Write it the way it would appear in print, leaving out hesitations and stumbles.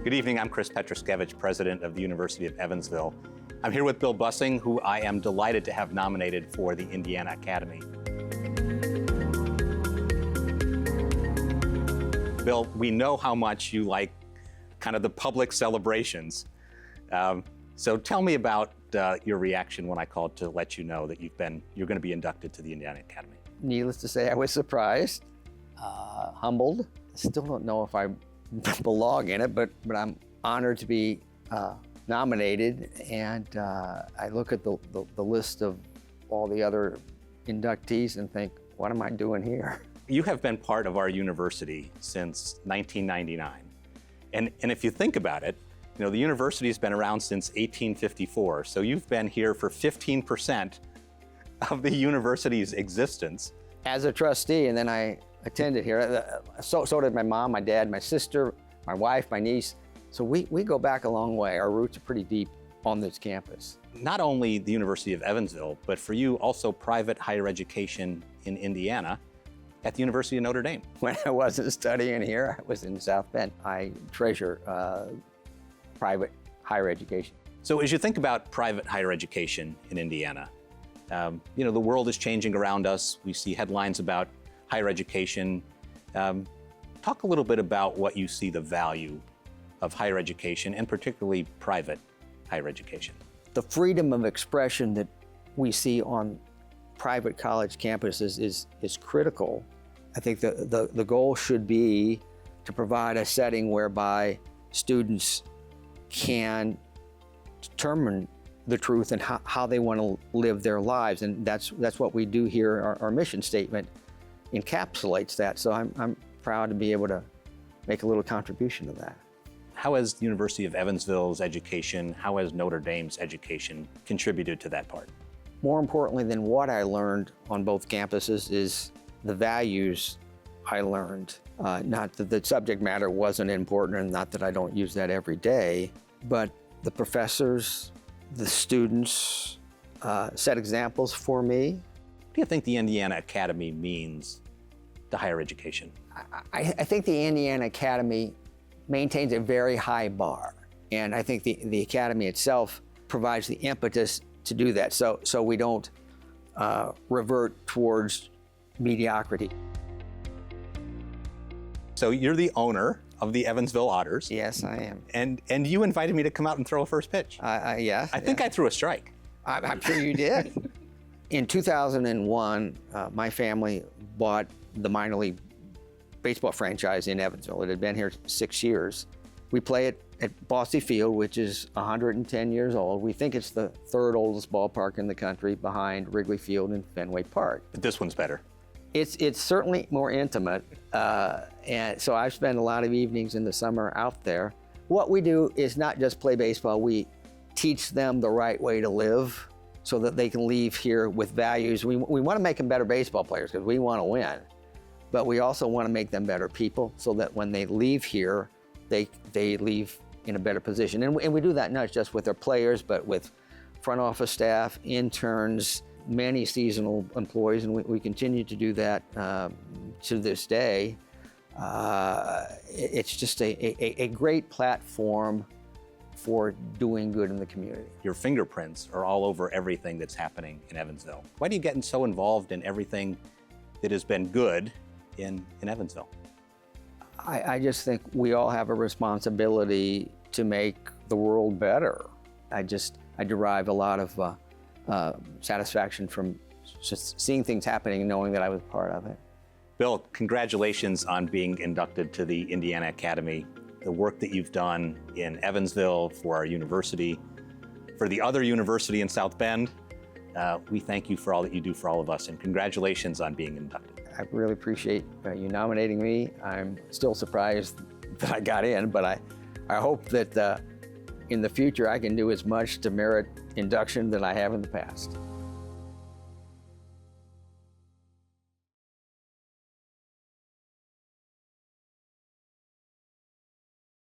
Good evening, I'm Chris Pietruszkiewicz, president of the University of Evansville. I'm here with Bill Bussing, who I am delighted to have nominated for the Indiana Academy. Bill, we know how much you like kind of the public celebrations. So tell me about your reaction when I called to let you know that you're going to be inducted to the Indiana Academy. Needless to say, I was surprised, humbled. I still don't know if I belong in it, but I'm honored to be nominated. And I look at the list of all the other inductees and think, what am I doing here? You have been part of our university since 1999. And if you think about it, you know, the university has been around since 1854. So you've been here for 15% of the university's existence. As a trustee, and then I attended here. So did my mom, my dad, my sister, my wife, my niece. So we go back a long way. Our roots are pretty deep on this campus. Not only the University of Evansville, but for you also private higher education in Indiana at the University of Notre Dame. When I wasn't studying here, I was in South Bend. I treasure private higher education. So as you think about private higher education in Indiana, you know, the world is changing around us. We see headlines about higher education. Talk a little bit about what you see the value of higher education, and particularly private higher education. The freedom of expression that we see on private college campuses is critical. I think the goal should be to provide a setting whereby students can determine the truth and how they want to live their lives, and that's what we do here. Our mission statement encapsulates that, so I'm proud to be able to make a little contribution to that. How has the University of Evansville's education, how has Notre Dame's education contributed to that part? More importantly than what I learned on both campuses is the values I learned. Not that the subject matter wasn't important, and not that I don't use that every day, but the professors, the students set examples for me. What do you think the Indiana Academy means to higher education? I think the Indiana Academy maintains a very high bar, and I think the Academy itself provides the impetus to do that, so we don't revert towards mediocrity. So you're the owner of the Evansville Otters. Yes, I am. And you invited me to come out and throw a first pitch. Yeah. I think I threw a strike. I'm sure you did. In 2001, my family bought the minor league baseball franchise in Evansville. It had been here 6 years. We play it at Bosse Field, which is 110 years old. We think it's the third oldest ballpark in the country, behind Wrigley Field and Fenway Park. But this one's better. It's certainly more intimate, and so I've spent a lot of evenings in the summer out there. What we do is not just play baseball, we teach them the right way to live so that they can leave here with values. We want to make them better baseball players because we want to win, but we also want to make them better people so that when they leave here, they leave in a better position. And we do that not just with our players, but with front office staff, interns, many seasonal employees, and we continue to do that to this day. It's just a great platform for doing good in the community. Your fingerprints are all over everything that's happening in Evansville. Why do you get so involved in everything that has been good in Evansville? I just think we all have a responsibility to make the world better. I derive a lot of satisfaction from just seeing things happening and knowing that I was part of it. Bill, congratulations on being inducted to the Indiana Academy. The work that you've done in Evansville for our university, for the other university in South Bend, we thank you for all that you do for all of us, and congratulations on being inducted. I really appreciate you nominating me. I'm still surprised that I got in, but I hope that in the future I can do as much to merit induction than I have in the past.